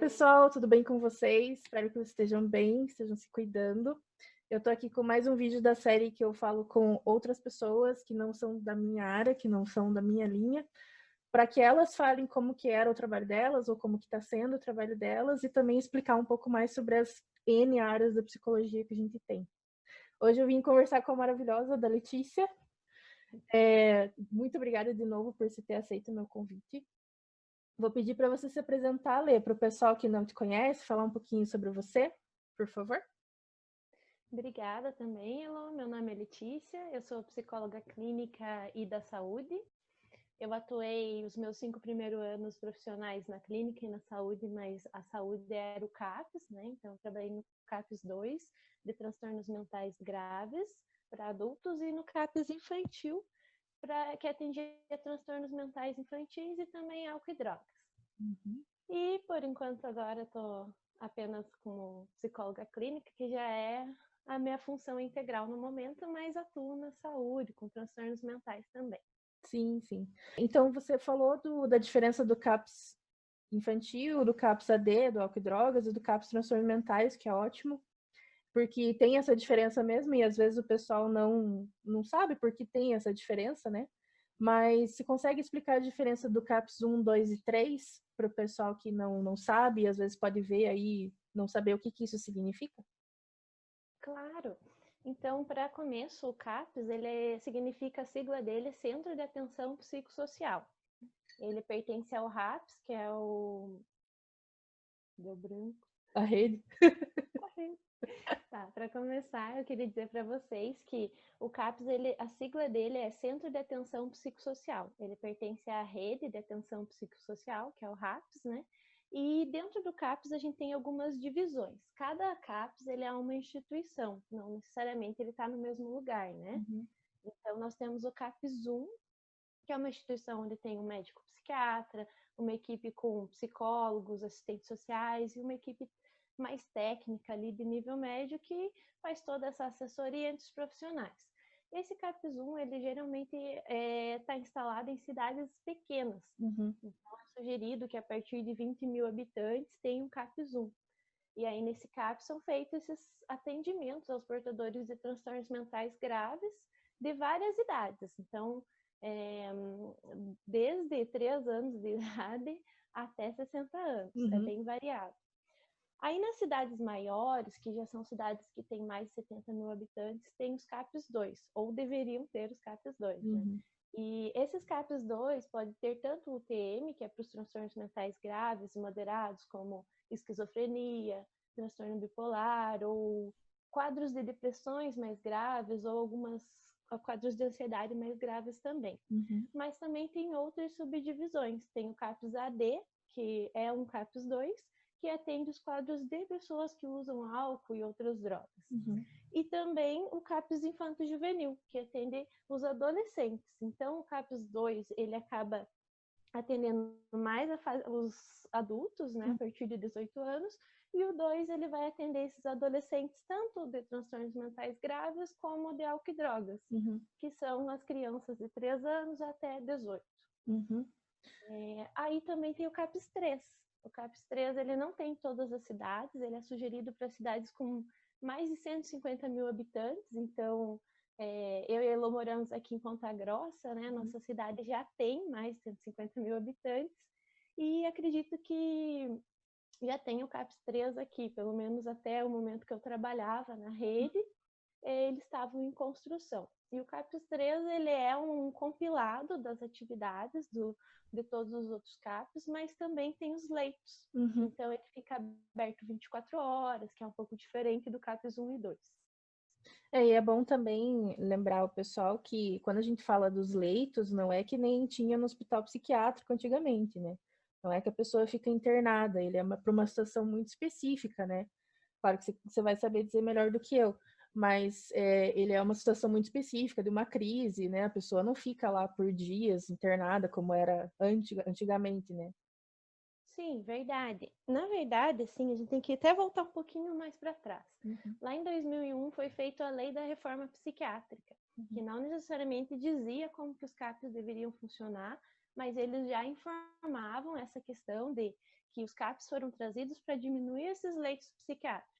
pessoal, tudo bem com vocês? Espero que vocês estejam bem, estejam se cuidando. Eu tô aqui com mais um vídeo da série que eu falo com outras pessoas que não são da minha área, que não são da minha linha, para que elas falem como que era o trabalho delas ou como que está sendo o trabalho delas e também explicar um pouco mais sobre as N áreas da psicologia que a gente tem. Hoje eu vim conversar com a maravilhosa da Letícia. Muito obrigada de novo por você ter aceito o meu convite. Vou pedir para você se apresentar, Lê, para o pessoal que não te conhece, falar um pouquinho sobre você, por favor. Obrigada também, Elô. Meu nome é Letícia, eu sou psicóloga clínica e da saúde. Eu atuei os meus 5 primeiros anos profissionais na clínica e na saúde, mas a saúde era o CAPS, né? Então, eu trabalhei no CAPS 2, de transtornos mentais graves para adultos, e no CAPS infantil, que atendia transtornos mentais infantis e também álcool e drogas. Uhum. E, por enquanto, agora estou apenas como psicóloga clínica, que já é a minha função integral no momento, mas atuo na saúde, com transtornos mentais também. Sim, sim. Então, você falou da diferença do CAPS infantil, do CAPS AD, do álcool e drogas, e do CAPS transtornos mentais, que é ótimo, porque tem essa diferença mesmo, e às vezes o pessoal não sabe porque tem essa diferença, né? Mas você consegue explicar a diferença do CAPS 1, 2 e 3 para o pessoal que não sabe, e às vezes pode ver aí, não saber o que isso significa? Claro. Então, para começo, o CAPS, significa a sigla dele, Centro de Atenção Psicossocial. Ele pertence ao RAPS, que é o... Deu branco. A rede? Tá, para começar, eu queria dizer para vocês que o CAPS, a sigla dele é Centro de Atenção Psicossocial. Ele pertence à Rede de Atenção Psicossocial, que é o RAPS, né? E dentro do CAPS a gente tem algumas divisões. Cada CAPS ele é uma instituição, não necessariamente ele está no mesmo lugar, né? Uhum. Então nós temos o CAPS 1, que é uma instituição onde tem um médico psiquiatra, uma equipe com psicólogos, assistentes sociais e uma equipe mais técnica ali de nível médio que faz toda essa assessoria entre os profissionais. Esse CAPS 1, ele geralmente está instalado em cidades pequenas. Uhum. Então, é sugerido que a partir de 20 mil habitantes tenha um CAPS 1. E aí, nesse CAPS, são feitos esses atendimentos aos portadores de transtornos mentais graves de várias idades. Então, desde 3 anos de idade até 60 anos. É Uhum. bem variado. Aí nas cidades maiores, que já são cidades que têm mais de 70 mil habitantes, tem os CAPS 2, ou deveriam ter os CAPS 2, né? Uhum. E esses CAPS 2 podem ter tanto o UTM, que é para os transtornos mentais graves e moderados, como esquizofrenia, transtorno bipolar, ou quadros de depressões mais graves, ou algumas quadros de ansiedade mais graves também. Uhum. Mas também tem outras subdivisões. Tem o CAPS AD, que é um CAPS 2, que atende os quadros de pessoas que usam álcool e outras drogas. Uhum. E também o CAPS infanto-juvenil, que atende os adolescentes. Então, o CAPS 2, ele acaba atendendo mais os adultos, né, a partir de 18 anos, e o 2, ele vai atender esses adolescentes, tanto de transtornos mentais graves, como de álcool e drogas, Uhum. que são as crianças de 3 anos até 18. Uhum. Aí também tem o CAPS 3. O CAPS 3, ele não tem em todas as cidades, ele é sugerido para cidades com mais de 150 mil habitantes, então eu e a Elô moramos aqui em Ponta Grossa, né? Nossa cidade já tem mais de 150 mil habitantes, e acredito que já tem o CAPS 3 aqui, pelo menos até o momento que eu trabalhava na rede, eles estavam em construção. E o CAPS 3, ele é um compilado das atividades de todos os outros CAPs, mas também tem os leitos. Uhum. Então, ele fica aberto 24 horas, que é um pouco diferente do CAPS 1 e 2. E é bom também lembrar o pessoal que quando a gente fala dos leitos, não é que nem tinha no hospital psiquiátrico antigamente, né? Não é que a pessoa fica internada, ele é para uma situação muito específica, né? Claro que você vai saber dizer melhor do que eu, mas ele é uma situação muito específica, de uma crise, né? A pessoa não fica lá por dias internada como era antigamente, né? Sim, verdade. Na verdade, sim, a gente tem que até voltar um pouquinho mais para trás. Uhum. Lá em 2001 foi feita a Lei da Reforma Psiquiátrica, que não necessariamente dizia como que os CAPs deveriam funcionar, mas eles já informavam essa questão de que os CAPs foram trazidos para diminuir esses leitos psiquiátricos.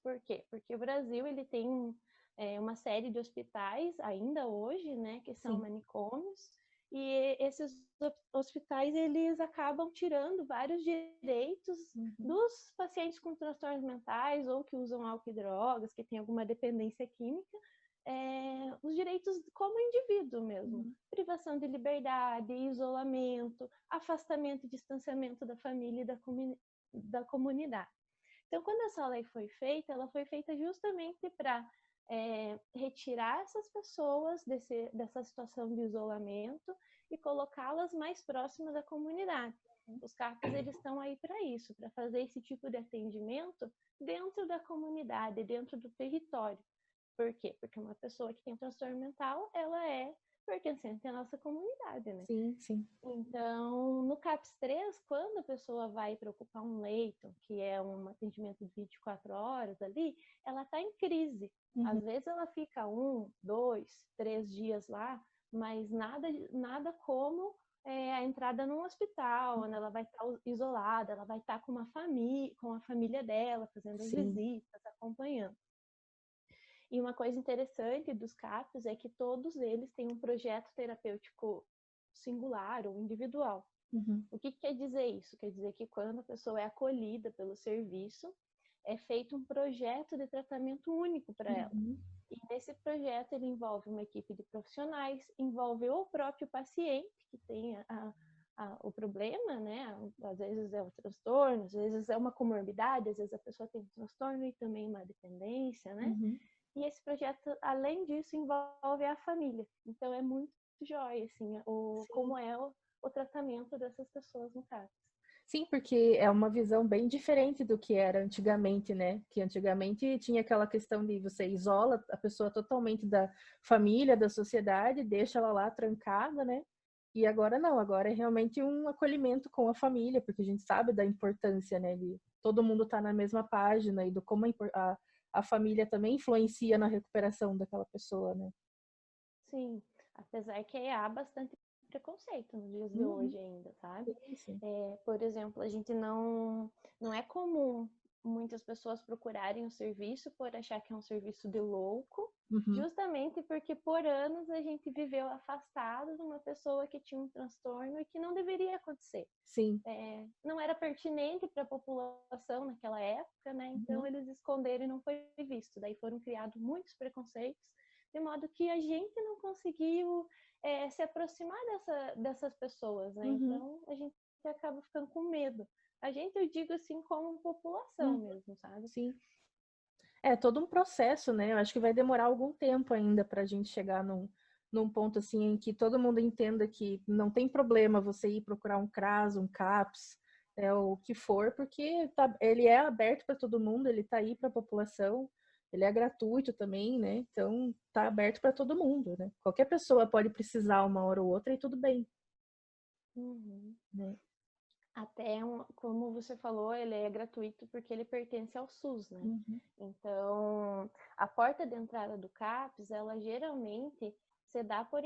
Por quê? Porque o Brasil ele tem uma série de hospitais, ainda hoje, né, que são manicômios, e esses hospitais, eles acabam tirando vários direitos dos pacientes com transtornos mentais ou que usam álcool e drogas, que têm alguma dependência química, os direitos como indivíduo mesmo. Privação de liberdade, isolamento, afastamento e distanciamento da família e da comunidade. Então, quando essa lei foi feita, ela foi feita justamente para retirar essas pessoas dessa situação de isolamento e colocá-las mais próximas da comunidade. Os CAPs, eles estão aí para isso, para fazer esse tipo de atendimento dentro da comunidade, dentro do território. Por quê? Porque uma pessoa que tem transtorno mental, ela é pertencente à nossa comunidade, né? Sim. Então, no CAPS 3, quando a pessoa vai para ocupar um leito, que é um atendimento de 24 horas ali, ela está em crise. Às vezes ela fica 1, 2, 3 dias lá, mas nada como a entrada num hospital, onde ela vai estar isolada, ela vai estar com a família dela, fazendo as visitas, acompanhando. E uma coisa interessante dos CAPs é que todos eles têm um projeto terapêutico singular ou individual. O que quer dizer isso? Quer dizer que quando a pessoa é acolhida pelo serviço, é feito um projeto de tratamento único para ela. E nesse projeto ele envolve uma equipe de profissionais, envolve o próprio paciente que tem o problema, né? Às vezes é o transtorno, às vezes é uma comorbidade, às vezes a pessoa tem um transtorno e também uma dependência, né? E esse projeto, além disso, envolve a família. Então é muito jóia, assim, como é o tratamento dessas pessoas no CAPS. Sim, porque é uma visão bem diferente do que era antigamente, né? Que antigamente tinha aquela questão de você isola a pessoa totalmente da família, da sociedade, deixa ela lá trancada, né? E agora não, agora é realmente um acolhimento com a família, porque a gente sabe da importância, né? De todo mundo estar na mesma página e do como a família também influencia na recuperação daquela pessoa, né? Sim, apesar que há bastante preconceito nos dias de hoje ainda, sabe? Sim. Por exemplo, a gente não é comum muitas pessoas procurarem o serviço por achar que é um serviço de louco, justamente porque por anos a gente viveu afastado de uma pessoa que tinha um transtorno e que não deveria acontecer. Sim. Não era pertinente para a população naquela época, né? Então eles esconderam e não foi visto. Daí foram criados muitos preconceitos, de modo que a gente não conseguiu se aproximar dessas pessoas, né? Então a gente acaba ficando com medo. A gente, eu digo assim, como população mesmo, sabe? Sim. É todo um processo, né? Eu acho que vai demorar algum tempo ainda para a gente chegar num ponto assim em que todo mundo entenda que não tem problema você ir procurar um CRAS, um CAPS, o que for, porque ele é aberto para todo mundo, ele está aí para a população, ele é gratuito também, né? Então está aberto para todo mundo, né? Qualquer pessoa pode precisar uma hora ou outra e tudo bem. Né? Até, como você falou, ele é gratuito porque ele pertence ao SUS, né? Então, a porta de entrada do CAPS, ela geralmente se dá por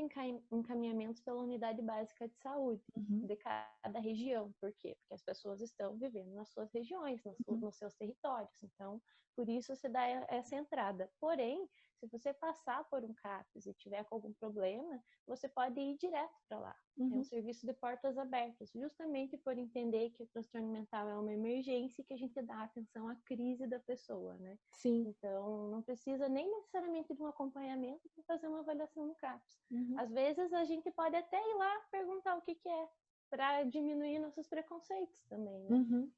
encaminhamentos pela unidade básica de saúde de cada região. Por quê? Porque as pessoas estão vivendo nas suas regiões, nos seus territórios. Então, por isso se dá essa entrada. Porém, se você passar por um CAPS e tiver com algum problema, você pode ir direto para lá. É um serviço de portas abertas, justamente por entender que o transtorno mental é uma emergência e que a gente dá atenção à crise da pessoa, né? Sim. Então, não precisa nem necessariamente de um acompanhamento para fazer uma avaliação no CAPS. Às vezes, a gente pode até ir lá perguntar o que é, para diminuir nossos preconceitos também, né?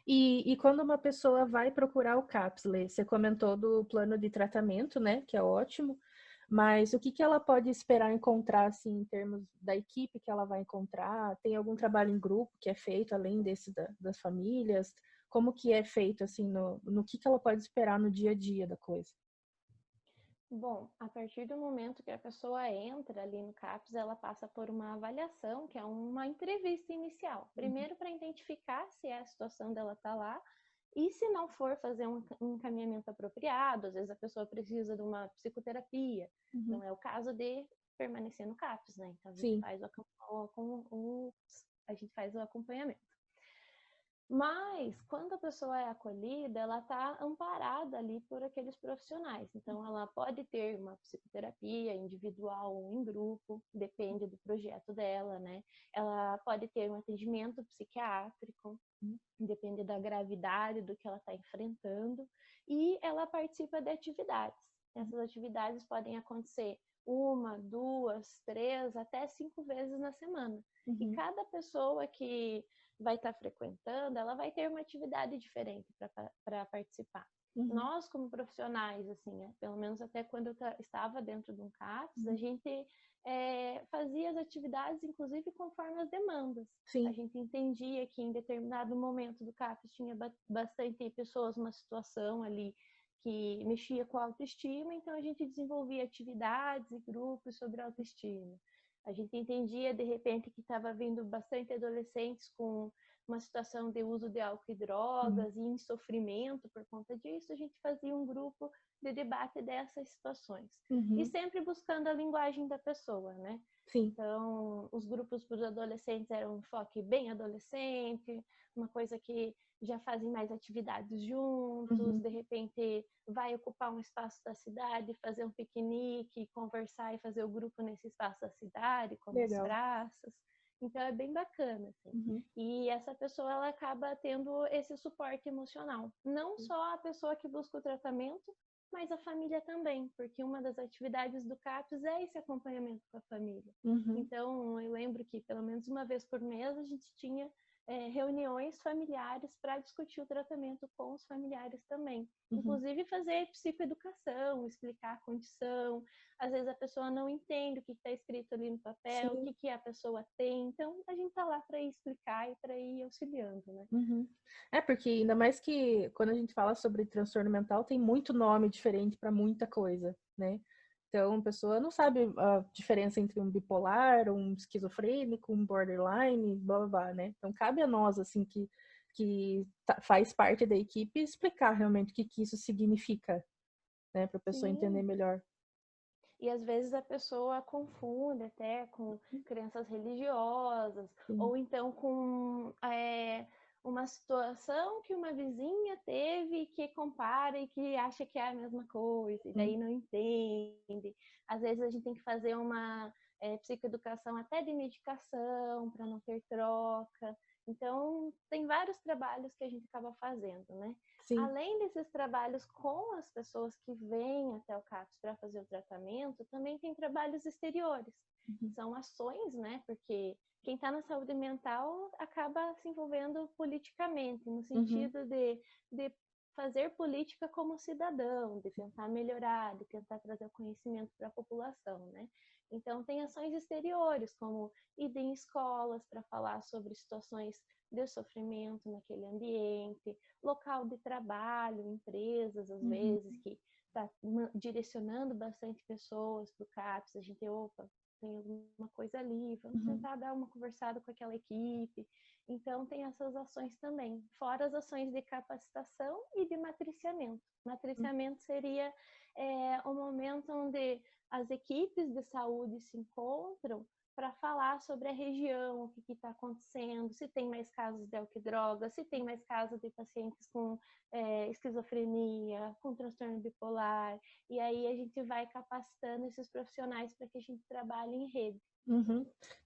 E quando uma pessoa vai procurar o CAPS, Lê, você comentou do plano de tratamento, né, que é ótimo, mas o que ela pode esperar encontrar, assim, em termos da equipe que ela vai encontrar? Tem algum trabalho em grupo que é feito, além desse das famílias? Como que é feito, assim, no que ela pode esperar no dia a dia da coisa? Bom, a partir do momento que a pessoa entra ali no CAPS, ela passa por uma avaliação, que é uma entrevista inicial. Primeiro, para identificar se é a situação dela estar lá, e se não for, fazer um encaminhamento apropriado. Às vezes a pessoa precisa de uma psicoterapia. Não é o caso de permanecer no CAPS, né? Então a gente faz a gente faz o acompanhamento. Mas, quando a pessoa é acolhida, ela está amparada ali por aqueles profissionais. Então, ela pode ter uma psicoterapia individual ou em grupo, depende do projeto dela, né? Ela pode ter um atendimento psiquiátrico, depende da gravidade do que ela está enfrentando, e ela participa de atividades. Essas atividades podem acontecer 1, 2, 3, até 5 vezes na semana. E cada pessoa que vai estar frequentando, ela vai ter uma atividade diferente para participar. Nós, como profissionais, assim, pelo menos até quando eu estava dentro de um CAPS, a gente fazia as atividades, inclusive, conforme as demandas. Sim. A gente entendia que em determinado momento do CAPS tinha bastante pessoas numa situação ali que mexia com a autoestima, então a gente desenvolvia atividades e grupos sobre autoestima. A gente entendia, de repente, que estava vindo bastante adolescentes com uma situação de uso de álcool e drogas e em sofrimento por conta disso, a gente fazia um grupo de debate dessas situações. E sempre buscando a linguagem da pessoa, né? Sim. Então, os grupos para os adolescentes eram um enfoque bem adolescente, uma coisa que já fazem mais atividades juntos, de repente vai ocupar um espaço da cidade, fazer um piquenique, conversar e fazer o grupo nesse espaço da cidade, como as praças. Então é bem bacana, assim. E essa pessoa, ela acaba tendo esse suporte emocional. Não só a pessoa que busca o tratamento, mas a família também, porque uma das atividades do CAPS é esse acompanhamento com a família. Então, eu lembro que pelo menos uma vez por mês a gente tinha reuniões familiares para discutir o tratamento com os familiares também. Inclusive fazer psicoeducação, explicar a condição. Às vezes a pessoa não entende o que está escrito ali no papel, Sim. o que a pessoa tem. Então, a gente está lá para ir explicar e para ir auxiliando, né? Porque ainda mais que quando a gente fala sobre transtorno mental, tem muito nome diferente para muita coisa, né? Então, a pessoa não sabe a diferença entre um bipolar, um esquizofrênico, um borderline, blá, blá, blá, né? Então, cabe a nós, assim, que faz parte da equipe, explicar realmente o que isso significa, né? Para a pessoa entender melhor. E às vezes a pessoa confunde até com crenças religiosas, ou então com uma situação que uma vizinha teve que compara e que acha que é a mesma coisa, e daí não entende. Às vezes a gente tem que fazer uma psicoeducação até de medicação, para não ter troca. Então, tem vários trabalhos que a gente acaba fazendo, né? Sim. Além desses trabalhos com as pessoas que vêm até o CAPS para fazer o tratamento, também tem trabalhos exteriores. São ações, né? Porque quem está na saúde mental acaba se envolvendo politicamente, no sentido de fazer política como cidadão, de tentar melhorar, de tentar trazer o conhecimento para a população, né? Então, tem ações exteriores, como ir em escolas para falar sobre situações de sofrimento naquele ambiente, local de trabalho, empresas, às vezes, que está direcionando bastante pessoas para o CAPS, a gente, opa, tem alguma coisa ali, vamos tentar dar uma conversada com aquela equipe. Então, tem essas ações também, fora as ações de capacitação e de matriciamento. Matriciamento seria o momento onde as equipes de saúde se encontram para falar sobre a região, o que está acontecendo, se tem mais casos de álcool e droga, se tem mais casos de pacientes com esquizofrenia, com transtorno bipolar, e aí a gente vai capacitando esses profissionais para que a gente trabalhe em rede.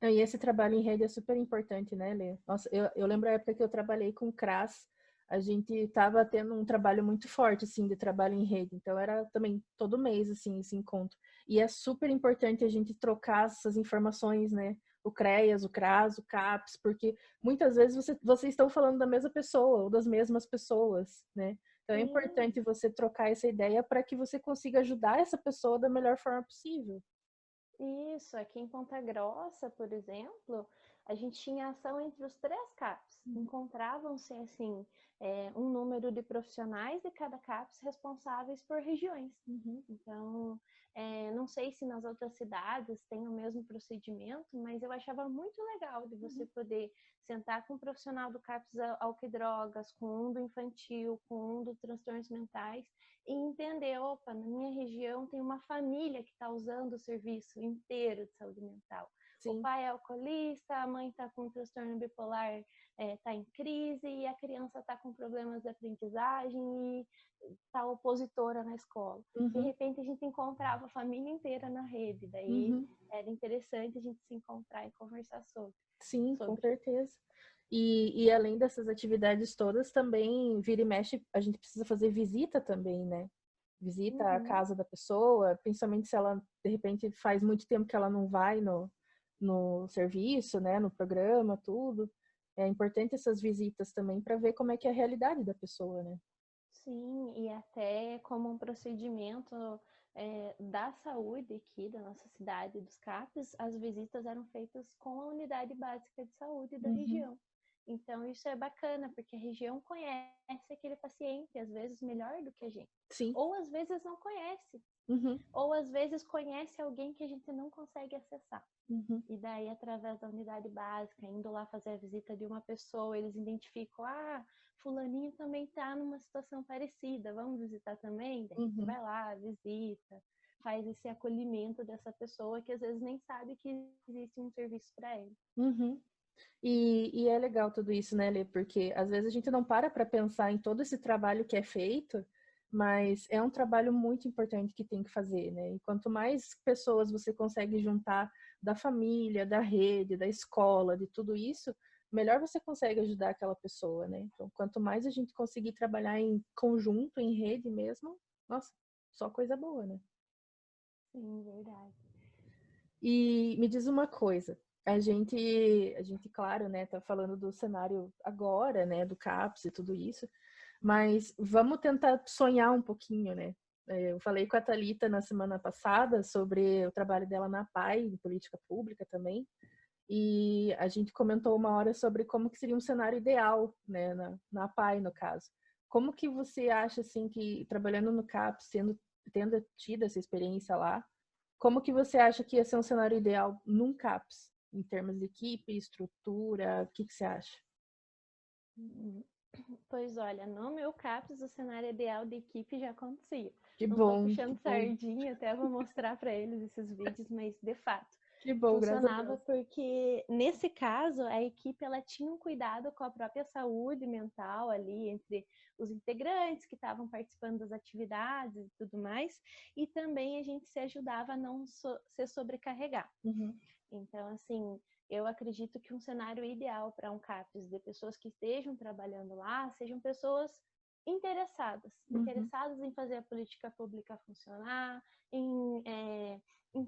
E esse trabalho em rede é super importante, né, Lê? Nossa, eu lembro a época que eu trabalhei com CRAS, a gente estava tendo um trabalho muito forte, assim, de trabalho em rede. Então, era também todo mês, assim, esse encontro. E é super importante a gente trocar essas informações, né? O CREAS, o CRAS, o CAPS, porque muitas vezes vocês estão falando da mesma pessoa ou das mesmas pessoas, né? Então, é importante você trocar essa ideia para que você consiga ajudar essa pessoa da melhor forma possível. Isso, aqui em Ponta Grossa, por exemplo, a gente tinha ação entre os 3 CAPs. Encontravam-se, assim, um número de profissionais de cada CAPS responsáveis por regiões. Então, não sei se nas outras cidades tem o mesmo procedimento, mas eu achava muito legal de você poder sentar com um profissional do CAPS álcool e drogas, com um do infantil, com um do transtornos mentais, e entender, opa, na minha região tem uma família que está usando o serviço inteiro de saúde mental. O Sim. pai é alcoolista, a mãe está com transtorno bipolar, está em crise, e a criança está com problemas de aprendizagem e está opositora na escola. De Uhum. repente a gente encontrava a família inteira na rede, daí Uhum. era interessante a gente se encontrar e conversar Sim, com sobre. certeza. E além dessas atividades todas, também vira e mexe, a gente precisa fazer visita também, né? Visita à Uhum. casa da pessoa, principalmente se ela, de repente, faz muito tempo que ela não vai no serviço, né? No programa, tudo. É importante essas visitas também para ver como é que é a realidade da pessoa, né? Sim, e até como um procedimento da saúde aqui da nossa cidade, dos CAPs, as visitas eram feitas com a unidade básica de saúde da Uhum. região. Então, isso é bacana, porque a região conhece aquele paciente, às vezes melhor do que a gente. Sim. Ou às vezes não conhece. Uhum. Ou às vezes conhece alguém que a gente não consegue acessar. Uhum. E daí, através da unidade básica, indo lá fazer a visita de uma pessoa, eles identificam, fulaninho também está numa situação parecida, vamos visitar também? Daí a gente Uhum. vai lá, visita, faz esse acolhimento dessa pessoa que às vezes nem sabe que existe um serviço para ele. Uhum. E é legal tudo isso, né, Lê? Porque às vezes a gente não para pensar em todo esse trabalho que é feito, mas é um trabalho muito importante que tem que fazer, né? E quanto mais pessoas você consegue juntar da família, da rede, da escola, de tudo isso, melhor você consegue ajudar aquela pessoa, né? Então, quanto mais a gente conseguir trabalhar em conjunto, em rede mesmo, nossa, só coisa boa, né? Sim, verdade. E me diz uma coisa, a gente, claro, né, tá falando do cenário agora, né, do CAPS e tudo isso, mas vamos tentar sonhar um pouquinho, né? Eu falei com a Thalita na semana passada sobre o trabalho dela na PAI, em política pública também, e a gente comentou uma hora sobre como que seria um cenário ideal, né, na PAI, no caso. Como que você acha, assim, que trabalhando no CAPS, tendo tido essa experiência lá, como que você acha que ia ser um cenário ideal num CAPS, em termos de equipe, estrutura, o que que você acha? Uhum. Pois olha, no meu CAPS, o cenário ideal de equipe já acontecia. Não estou Que puxando bom, sardinha, até vou mostrar para eles esses vídeos, mas de fato que bom, graças a funcionava Deus. porque nesse caso a equipe ela tinha um cuidado com a própria saúde mental ali entre os integrantes que estavam participando das atividades e tudo mais, e também a gente se ajudava a não se sobrecarregar. Uhum. Então, assim, eu acredito que um cenário ideal para um CAPES de pessoas que estejam trabalhando lá sejam pessoas Uhum. interessadas em fazer a política pública funcionar, em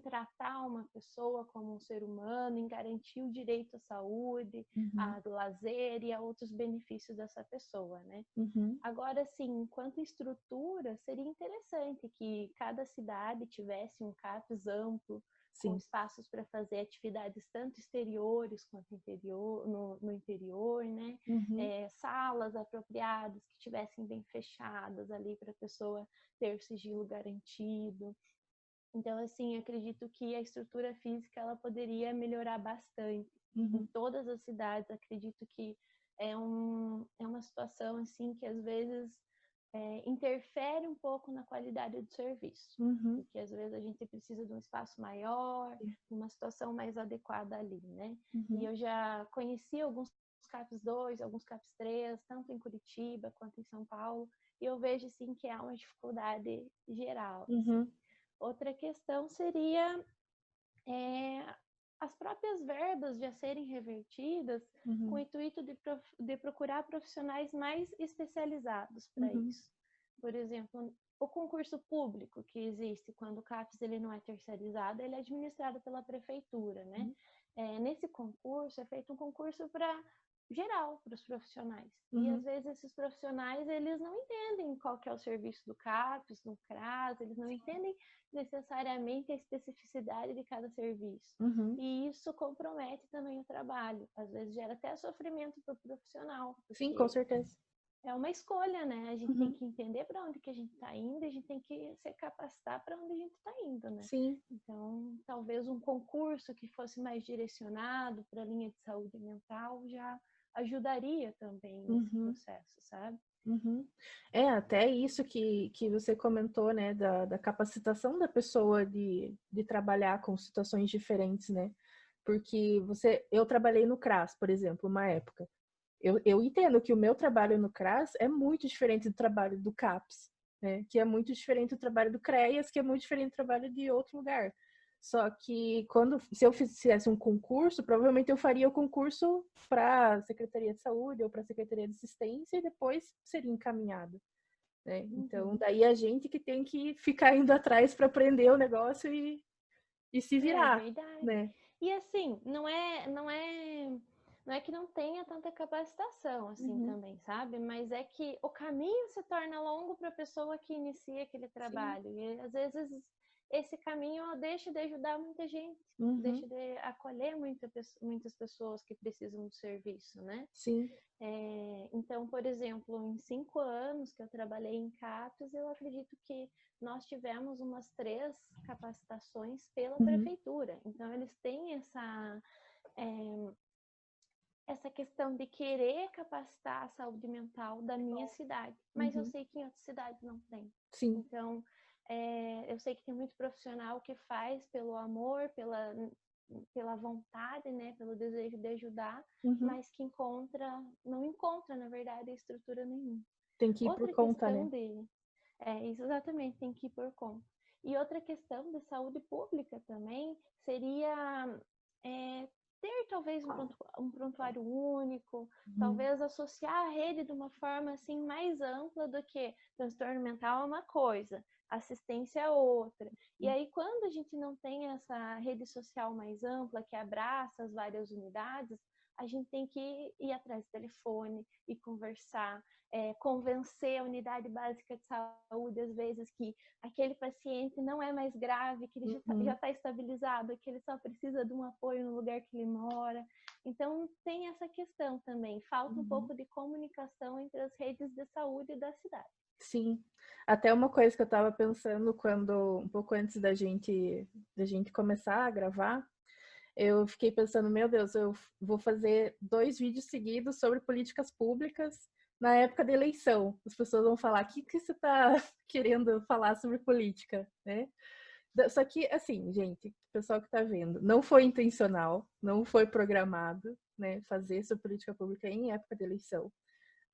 tratar uma pessoa como um ser humano, em garantir o direito à saúde, Uhum. ao lazer e a outros benefícios dessa pessoa, né? Uhum. Agora, sim, enquanto estrutura, seria interessante que cada cidade tivesse um CAPES amplo, com Sim. espaços para fazer atividades tanto exteriores quanto no interior, né? Uhum. Salas apropriadas que estivessem bem fechadas ali para a pessoa ter o sigilo garantido. Então, assim, acredito que a estrutura física ela poderia melhorar bastante em Uhum. todas as cidades. Acredito que é uma situação assim que às vezes interfere um pouco na qualidade do serviço, Uhum. porque às vezes a gente precisa de um espaço maior, Sim. uma situação mais adequada ali, né? E Uhum. eu já conheci alguns CAPs 2, alguns CAPs 3, tanto em Curitiba quanto em São Paulo, e eu vejo assim que há uma dificuldade geral, assim. Uhum. Outra questão seria é, as próprias verbas já serem revertidas com o Uhum. intuito de procurar profissionais mais especializados para Uhum. isso. Por exemplo, o concurso público que existe quando o CAPES ele não é terceirizado, ele é administrado pela prefeitura, né? Uhum. Nesse concurso é feito um concurso para geral para os profissionais. E às Uhum. vezes esses profissionais eles não entendem qual que é o serviço do CAPES, do CRAS, eles não entendem necessariamente a especificidade de cada serviço. Uhum. E isso compromete também o trabalho. Às vezes gera até sofrimento para o profissional, Sim, com porque certeza. é uma escolha, né? A gente tem Uhum. que entender para onde que a gente está indo, e a gente tem que se capacitar para onde a gente está indo, né? Sim. Então, talvez um concurso que fosse mais direcionado para a linha de saúde mental já ajudaria também nesse Uhum. processo, sabe? Uhum. É, até isso que você comentou, né, da capacitação da pessoa de trabalhar com situações diferentes, né? Porque eu trabalhei no CRAS, por exemplo, uma época. Eu entendo que o meu trabalho no CRAS é muito diferente do trabalho do CAPS, né? Que é muito diferente do trabalho do CREAS, que é muito diferente do trabalho de outro lugar. Só que se eu fizesse um concurso, provavelmente eu faria o concurso para a Secretaria de Saúde ou para a Secretaria de Assistência e depois seria encaminhado, né? Então, daí a gente que tem que ficar indo atrás para aprender o negócio e se É virar, verdade. né? E assim, não é que não tenha tanta capacitação assim Uhum. também, sabe? Mas é que o caminho se torna longo para a pessoa que inicia aquele Sim. trabalho. E às vezes esse caminho deixa de ajudar muita gente, Uhum. deixa de acolher muitas pessoas que precisam do serviço, né? Sim. Então, por exemplo, em 5 anos que eu trabalhei em CAPES, eu acredito que nós tivemos umas 3 capacitações pela Uhum. prefeitura. Então, eles têm essa questão de querer capacitar a saúde mental da minha cidade. Mas eu Uhum. sei que em outras cidades não tem. Sim. Então, eu sei que tem muito profissional que faz pelo amor, pela vontade, né, pelo desejo de ajudar, Uhum. mas que não encontra, na verdade, estrutura nenhuma. Tem que ir por Outra conta, questão né? isso exatamente, tem que ir por conta. E outra questão de saúde pública também seria é, ter talvez um prontuário único, Uhum. talvez associar a rede de uma forma assim mais ampla do que transtorno mental é uma coisa, assistência é outra. E aí quando a gente não tem essa rede social mais ampla que abraça as várias unidades, a gente tem que ir atrás do telefone e conversar, convencer a unidade básica de saúde, às vezes, que aquele paciente não é mais grave, que ele já Uhum. está estabilizado, que ele só precisa de um apoio no lugar que ele mora. Então, tem essa questão também. Falta um Uhum. pouco de comunicação entre as redes de saúde da cidade. Sim. Até uma coisa que eu estava pensando um pouco antes da gente começar a gravar, eu fiquei pensando, meu Deus, eu vou fazer 2 vídeos seguidos sobre políticas públicas na época da eleição. As pessoas vão falar, o que você está querendo falar sobre política, né? Só que, assim, gente, o pessoal que está vendo, não foi intencional, não foi programado, né, fazer essa política pública em época de eleição.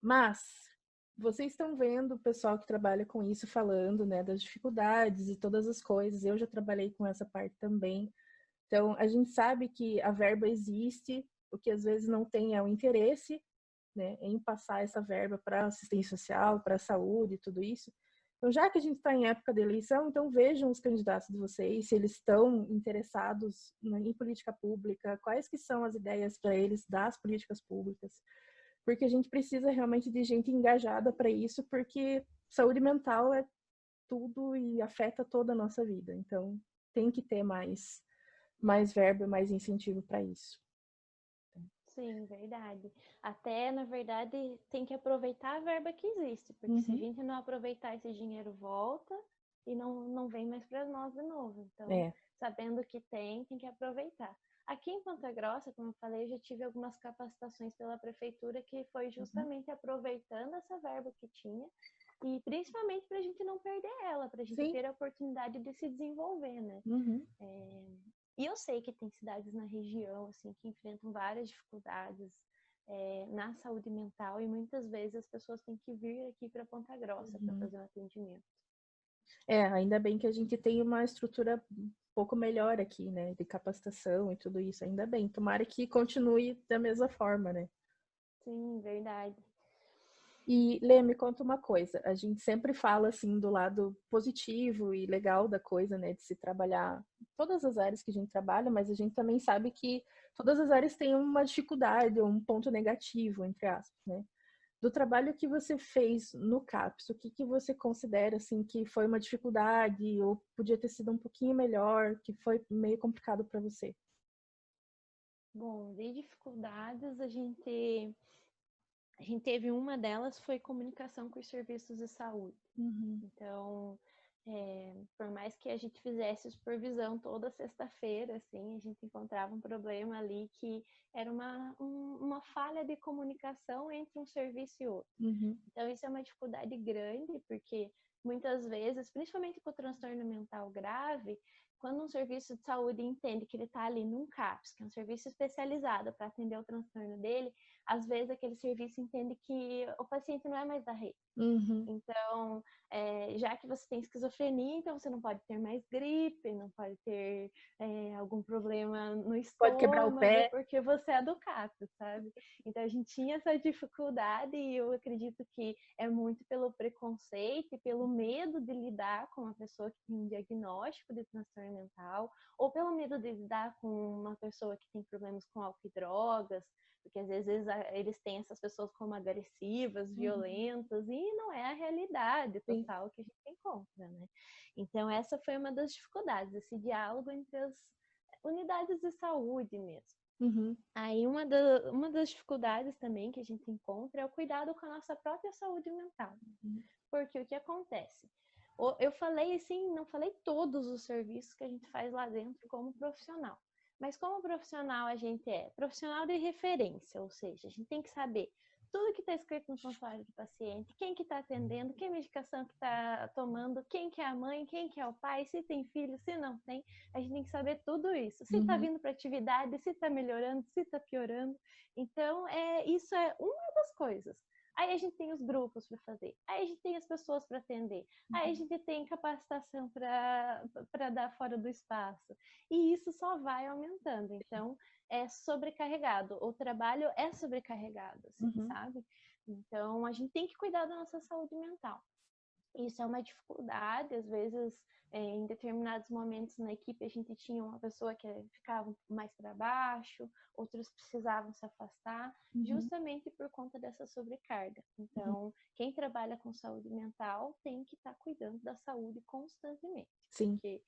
Mas vocês estão vendo o pessoal que trabalha com isso falando, né, das dificuldades e todas as coisas. Eu já trabalhei com essa parte também. Então, a gente sabe que a verba existe, o que às vezes não tem é o interesse, né, em passar essa verba para assistência social, para a saúde e tudo isso. Então, já que a gente está em época de eleição, então vejam os candidatos de vocês, se eles estão interessados em política pública, quais que são as ideias para eles das políticas públicas, porque a gente precisa realmente de gente engajada para isso, porque saúde mental é tudo e afeta toda a nossa vida. Então, tem que ter mais verba, mais incentivo para isso. Sim, verdade. Até, na verdade, tem que aproveitar a verba que existe, porque se a Uhum. gente não aproveitar, esse dinheiro volta e não vem mais para nós de novo. Então, É. sabendo que tem que aproveitar. Aqui em Ponta Grossa, como eu falei, eu já tive algumas capacitações pela prefeitura que foi Uhum. justamente aproveitando essa verba que tinha e principalmente para a gente não perder ela, para a gente Sim. ter a oportunidade de se desenvolver, né? Uhum. E eu sei que tem cidades na região assim que enfrentam várias dificuldades na saúde mental e muitas vezes as pessoas têm que vir aqui para Ponta Grossa para Uhum. fazer um atendimento. Ainda bem que a gente tem uma estrutura um pouco melhor aqui, né, de capacitação e tudo isso, ainda bem. Tomara que continue da mesma forma, né? Sim, verdade. E, Lê, me conta uma coisa, a gente sempre fala, assim, do lado positivo e legal da coisa, né, de se trabalhar todas as áreas que a gente trabalha, mas a gente também sabe que todas as áreas têm uma dificuldade, um ponto negativo, entre aspas, né? Do trabalho que você fez no CAPS, o que você considera assim que foi uma dificuldade ou podia ter sido um pouquinho melhor, que foi meio complicado para você? Bom, de dificuldades a gente teve uma delas foi comunicação com os serviços de saúde. Uhum. Então, por mais que a gente fizesse supervisão toda sexta-feira, assim, a gente encontrava um problema ali que era uma falha de comunicação entre um serviço e outro. Uhum. Então, isso é uma dificuldade grande, porque muitas vezes, principalmente com o transtorno mental grave, quando um serviço de saúde entende que ele está ali num CAPS, que é um serviço especializado para atender o transtorno dele, às vezes aquele serviço entende que o paciente não é mais da rede. Então, já que você tem esquizofrenia, então você não pode ter mais gripe, não pode ter algum problema no estômago, pode quebrar o pé, porque você é do CAPS, sabe? Então a gente tinha essa dificuldade e eu acredito que é muito pelo preconceito e pelo medo de lidar com uma pessoa que tem um diagnóstico de transtorno mental, ou pelo medo de lidar com uma pessoa que tem problemas com álcool e drogas, porque às vezes eles têm essas pessoas como agressivas, violentas, e não é a realidade total que a gente encontra, né? Então essa foi uma das dificuldades, esse diálogo entre as unidades de saúde mesmo. Aí uma das dificuldades também que a gente encontra é o cuidado com a nossa própria saúde mental. Porque o que acontece? Eu falei assim, não falei todos os serviços que a gente faz lá dentro como profissional. Mas como profissional a gente é profissional de referência, ou seja, a gente tem que saber tudo que está escrito no prontuário do paciente, quem que está atendendo, que medicação que está tomando, quem que é a mãe, quem que é o pai, se tem filho, se não tem, a gente tem que saber tudo isso. Se está vindo para atividade, se está melhorando, se está piorando. Então, isso é uma das coisas. Aí a gente tem os grupos para fazer, aí a gente tem as pessoas para atender, aí a gente tem capacitação para dar fora do espaço. E isso só vai aumentando. Então, é sobrecarregado. O trabalho é sobrecarregado, assim, sabe? Então, a gente tem que cuidar da nossa saúde mental. Isso é uma dificuldade, às vezes, em determinados momentos na equipe a gente tinha uma pessoa que ficava mais para baixo, outros precisavam se afastar, justamente por conta dessa sobrecarga. Então, quem trabalha com saúde mental tem que estar cuidando da saúde constantemente. Sim. Porque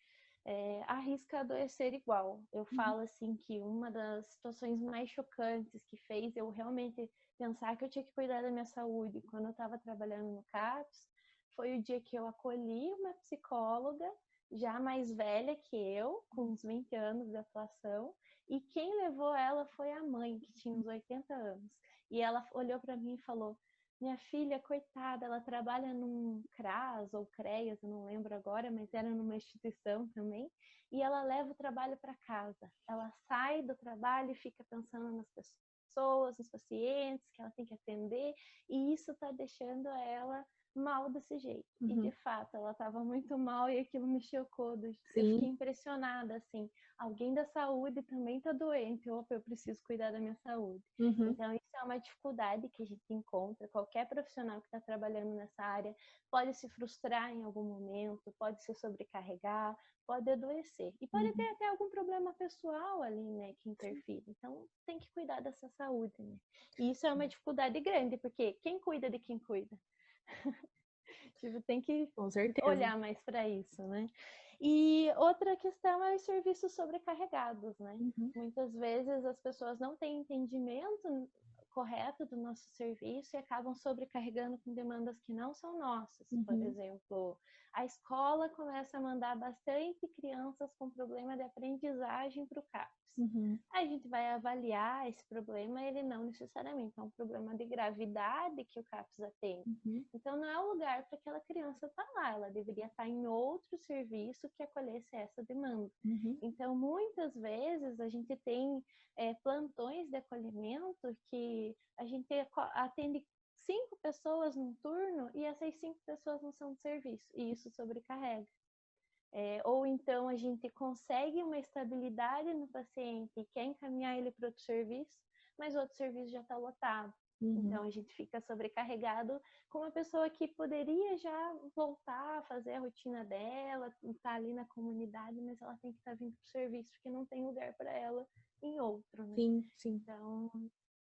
arrisca adoecer igual. Eu falo assim que uma das situações mais chocantes que fez eu realmente pensar que eu tinha que cuidar da minha saúde quando eu estava trabalhando no CAPS foi o dia que eu acolhi uma psicóloga já mais velha que eu, com uns 20 anos de atuação, e quem levou ela foi a mãe, que tinha uns 80 anos. E ela olhou para mim e falou: minha filha, coitada, ela trabalha num CRAS ou CREAS, eu não lembro agora, mas era numa instituição também, e ela leva o trabalho para casa. Ela sai do trabalho e fica pensando nas pessoas, nos pacientes que ela tem que atender, e isso está deixando ela mal desse jeito. E de fato, ela estava muito mal e aquilo me chocou. Eu fiquei impressionada, assim, alguém da saúde também está doente, opa, eu preciso cuidar da minha saúde. Então, isso é uma dificuldade que a gente encontra. Qualquer profissional que está trabalhando nessa área pode se frustrar em algum momento, pode se sobrecarregar, pode adoecer. E pode ter até algum problema pessoal ali, né, que interfere. Então, tem que cuidar dessa saúde, né? E isso é uma dificuldade grande, porque quem cuida de quem cuida? Tipo, tem que olhar mais para isso, né? E outra questão é os serviços sobrecarregados, né? Muitas vezes as pessoas não têm entendimento correto do nosso serviço e acabam sobrecarregando com demandas que não são nossas. Por exemplo, a escola começa a mandar bastante crianças com problema de aprendizagem para o CAPS. A gente vai avaliar esse problema, ele não necessariamente é um problema de gravidade que o CAPS atende. Então, não é o lugar para aquela criança estar lá, ela deveria estar em outro serviço que acolhesse essa demanda. Então, muitas vezes, a gente tem plantões de acolhimento que a gente atende 5 pessoas num turno e essas 5 pessoas não são de serviço, e isso sobrecarrega. Ou então a gente consegue uma estabilidade no paciente e quer encaminhar ele para outro serviço, mas o outro serviço já está lotado. Então a gente fica sobrecarregado com uma pessoa que poderia já voltar a fazer a rotina dela, estar ali na comunidade, mas ela tem que estar vindo para o serviço porque não tem lugar para ela em outro, né? Então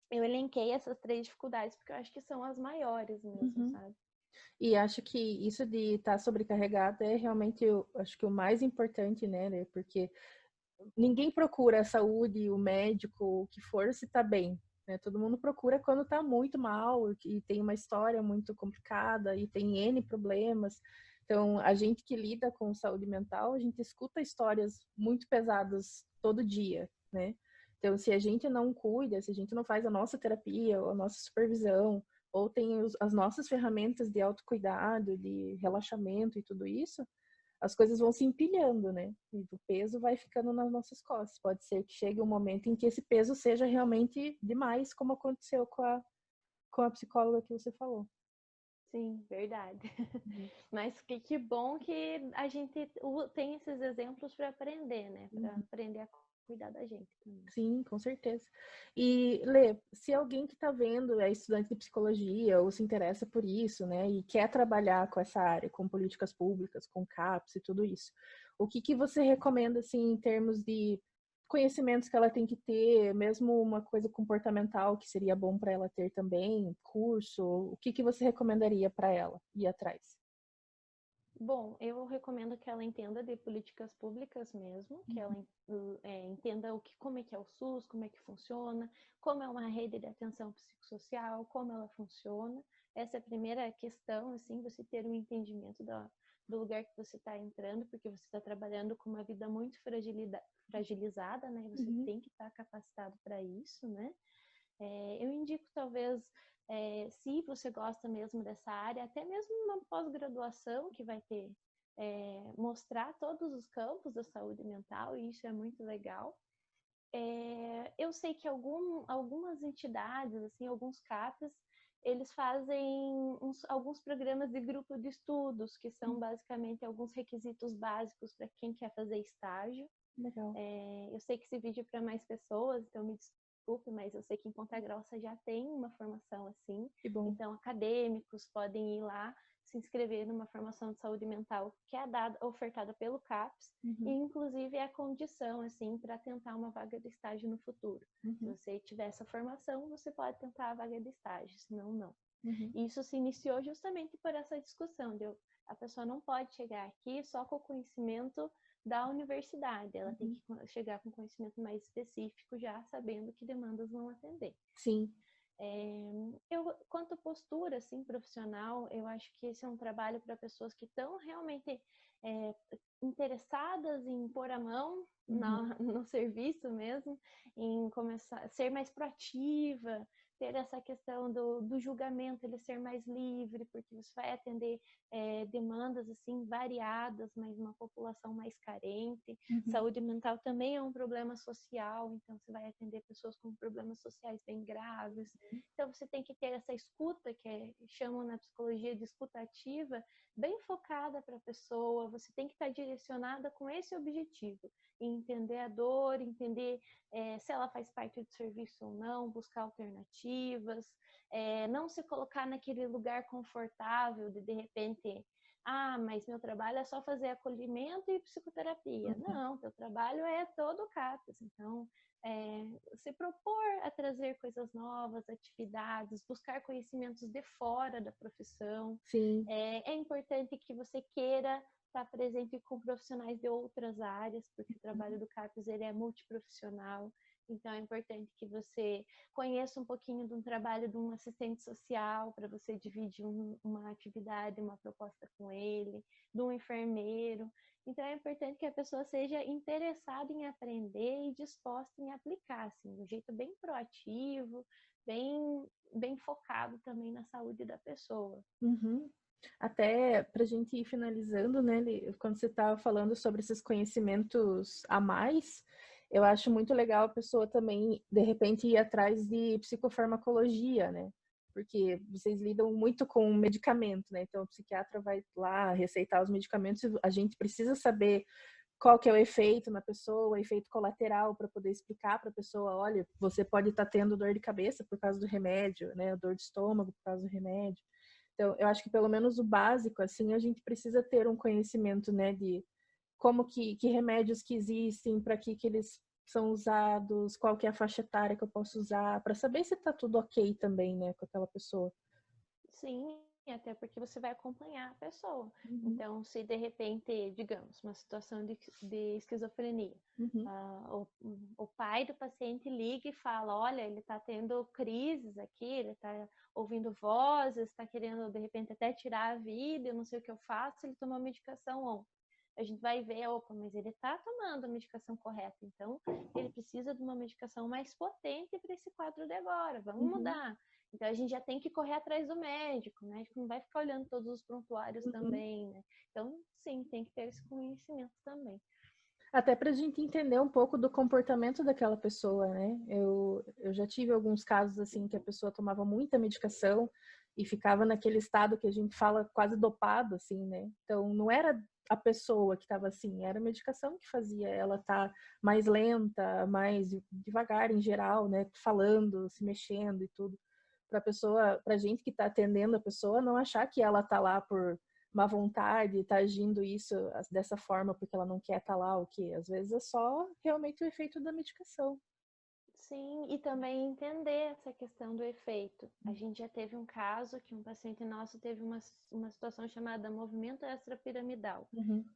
eu elenquei essas 3 dificuldades porque eu acho que são as maiores mesmo, sabe? E acho que isso de estar sobrecarregado é realmente, acho que o mais importante, né? Porque ninguém procura a saúde, o médico, o que for, se tá bem, né? Todo mundo procura quando tá muito mal e tem uma história muito complicada e tem N problemas. Então, a gente que lida com saúde mental, a gente escuta histórias muito pesadas todo dia, né? Então, se a gente não cuida, se a gente não faz a nossa terapia, ou a nossa supervisão, ou tem as nossas ferramentas de autocuidado, de relaxamento e tudo isso, as coisas vão se empilhando, né? E o peso vai ficando nas nossas costas. Pode ser que chegue um momento em que esse peso seja realmente demais, como aconteceu com a psicóloga que você falou. Sim, verdade. Uhum. Mas que bom que a gente tem esses exemplos para aprender, né? Para Uhum. aprender a cuidar da gente também. Sim, com certeza. E, Lê, se alguém que está vendo é estudante de psicologia ou se interessa por isso, né, e quer trabalhar com essa área, com políticas públicas, com CAPS e tudo isso, o que que você recomenda, assim, em termos de conhecimentos que ela tem que ter, mesmo uma coisa comportamental que seria bom para ela ter também, curso, o que que você recomendaria para ela ir atrás? Bom, eu recomendo que ela entenda de políticas públicas mesmo, que ela entenda como é que é o SUS, como é que funciona, como é uma rede de atenção psicossocial, como ela funciona. Essa é a primeira questão, assim, você ter um entendimento do lugar que você está entrando, porque você está trabalhando com uma vida muito fragilizada, né? Você Uhum. tem que estar capacitado para isso, né? Eu indico, talvez, se você gosta mesmo dessa área, até mesmo uma pós-graduação que vai ter, mostrar todos os campos da saúde mental, e isso é muito legal. Eu sei que algumas entidades, assim, alguns CAPs, eles fazem alguns programas de grupo de estudos, que são basicamente alguns requisitos básicos para quem quer fazer estágio. Legal. Eu sei que esse vídeo é para mais pessoas, então me desculpe, mas eu sei que em Ponta Grossa já tem uma formação assim. Que bom. Então, acadêmicos podem ir lá se inscrever numa formação de saúde mental que é ofertada pelo CAPS, e Uhum. inclusive é a condição assim para tentar uma vaga de estágio no futuro. Se Uhum. você tiver essa formação, você pode tentar a vaga de estágio, senão não. Uhum. E isso se iniciou justamente por essa discussão de a pessoa não pode chegar aqui só com o conhecimento da universidade, ela tem Uhum. que chegar com conhecimento mais específico, já sabendo que demandas vão atender. Sim. Quanto à postura assim, profissional, eu acho que esse é um trabalho para pessoas que estão realmente interessadas em pôr a mão Uhum. no serviço mesmo, em começar a ser mais proativa, ter essa questão do julgamento, ele ser mais livre, porque você vai atender demandas assim variadas, mas uma população mais carente. Uhum. Saúde mental também é um problema social, então você vai atender pessoas com problemas sociais bem graves. Então você tem que ter essa escuta, chamam na psicologia de escuta ativa, bem focada para a pessoa. Você tem que estar direcionada com esse objetivo, entender a dor, entender se ela faz parte do serviço ou não, buscar alternativas, não se colocar naquele lugar confortável de repente, mas meu trabalho é só fazer acolhimento e psicoterapia. Uhum. Não, teu trabalho é todo o CAPES. Então, se propor a trazer coisas novas, atividades, buscar conhecimentos de fora da profissão. Sim. É importante que você queira estar presente com profissionais de outras áreas, porque o trabalho do CAPES ele é multiprofissional. Então, é importante que você conheça um pouquinho de um trabalho de um assistente social, para você dividir uma atividade, uma proposta com ele, de um enfermeiro. Então, é importante que a pessoa seja interessada em aprender e disposta em aplicar, assim, de um jeito bem proativo, bem focado também na saúde da pessoa. Uhum. Até para a gente ir finalizando, né, quando você estava falando sobre esses conhecimentos a mais, eu acho muito legal a pessoa também, de repente, ir atrás de psicofarmacologia, né? Porque vocês lidam muito com medicamento, né? Então, o psiquiatra vai lá receitar os medicamentos e a gente precisa saber qual que é o efeito na pessoa, o efeito colateral, para poder explicar para a pessoa, olha, você pode estar tendo dor de cabeça por causa do remédio, né? Dor de estômago por causa do remédio. Então, eu acho que pelo menos o básico, assim, a gente precisa ter um conhecimento, né, de como que remédios que existem, para que eles são usados, qual que é a faixa etária que eu posso usar, para saber se tá tudo ok também, né, com aquela pessoa. Sim, até porque você vai acompanhar a pessoa. Uhum. Então, se de repente, digamos, uma situação de esquizofrenia, Uhum. o pai do paciente liga e fala: olha, ele está tendo crises aqui, ele está ouvindo vozes, está querendo de repente até tirar a vida, eu não sei o que eu faço, ele tomou medicação ontem. a gente vai ver, opa, mas ele está tomando a medicação correta, então ele precisa de uma medicação mais potente para esse quadro de agora, vamos mudar. Então a gente já tem que correr atrás do médico, o médico não vai ficar olhando todos os prontuários também, né? Então, sim, tem que ter esse conhecimento também. Até para a gente entender um pouco do comportamento daquela pessoa, né? Eu já tive alguns casos assim que a pessoa tomava muita medicação e ficava naquele estado que a gente fala quase dopado, assim, né? Então não era a pessoa que estava assim, era a medicação que fazia ela estar mais lenta, mais devagar em geral, né? Falando, se mexendo e tudo. Para a pessoa, para a gente que está atendendo a pessoa, não achar que ela está lá por má vontade, tá agindo isso dessa forma porque ela não quer estar lá, o que às vezes é só realmente o efeito da medicação. Sim, e também entender essa questão do efeito. A gente já teve um caso que um paciente nosso teve uma situação chamada movimento extrapiramidal,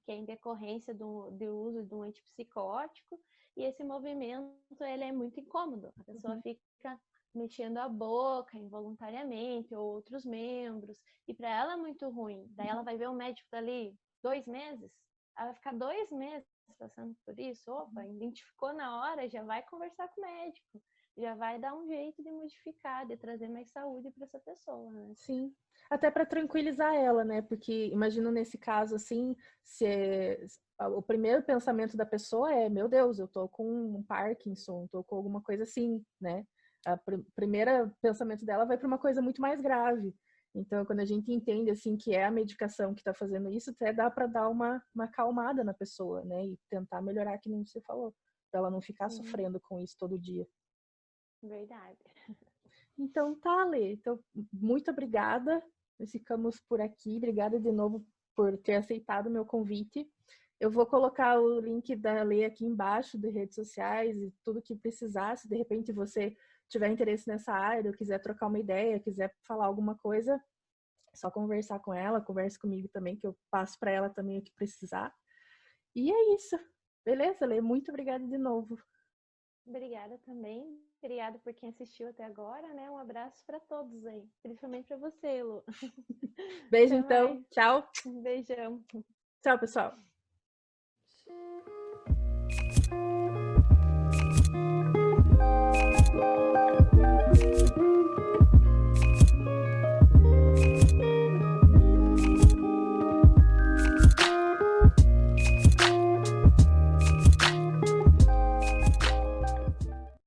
que é em decorrência do uso de um antipsicótico, e esse movimento ele é muito incômodo. A pessoa fica mexendo a boca involuntariamente, ou outros membros, e para ela é muito ruim. Daí ela vai ver o médico dali 2 meses, ela vai ficar 2 meses passando por isso, opa, identificou na hora, já vai conversar com o médico, já vai dar um jeito de modificar, de trazer mais saúde para essa pessoa, né? Sim, até para tranquilizar ela, né? Porque imagino nesse caso assim, se o primeiro pensamento da pessoa é, meu Deus, eu tô com um Parkinson, tô com alguma coisa assim, né? A primeira pensamento dela vai para uma coisa muito mais grave. Então, quando a gente entende assim que é a medicação que está fazendo isso, até dá para dar uma acalmada na pessoa, né? E tentar melhorar, que nem você falou, para ela não ficar sofrendo com isso todo dia. Verdade. Então tá, Lê. Então, muito obrigada. Nós ficamos por aqui. Obrigada de novo por ter aceitado o meu convite. Eu vou colocar o link da Lê aqui embaixo de redes sociais e tudo que precisar. Se de repente você tiver interesse nessa área, ou quiser trocar uma ideia, quiser falar alguma coisa, é só conversar com ela, converse comigo também, que eu passo para ela também o que precisar. E é isso. Beleza, Lê? Muito obrigada de novo. Obrigada também. Obrigada por quem assistiu até agora, né? Um abraço para todos aí, principalmente para você, Lu. Beijo, Até então. mais. Tchau. Um beijão. Tchau, pessoal.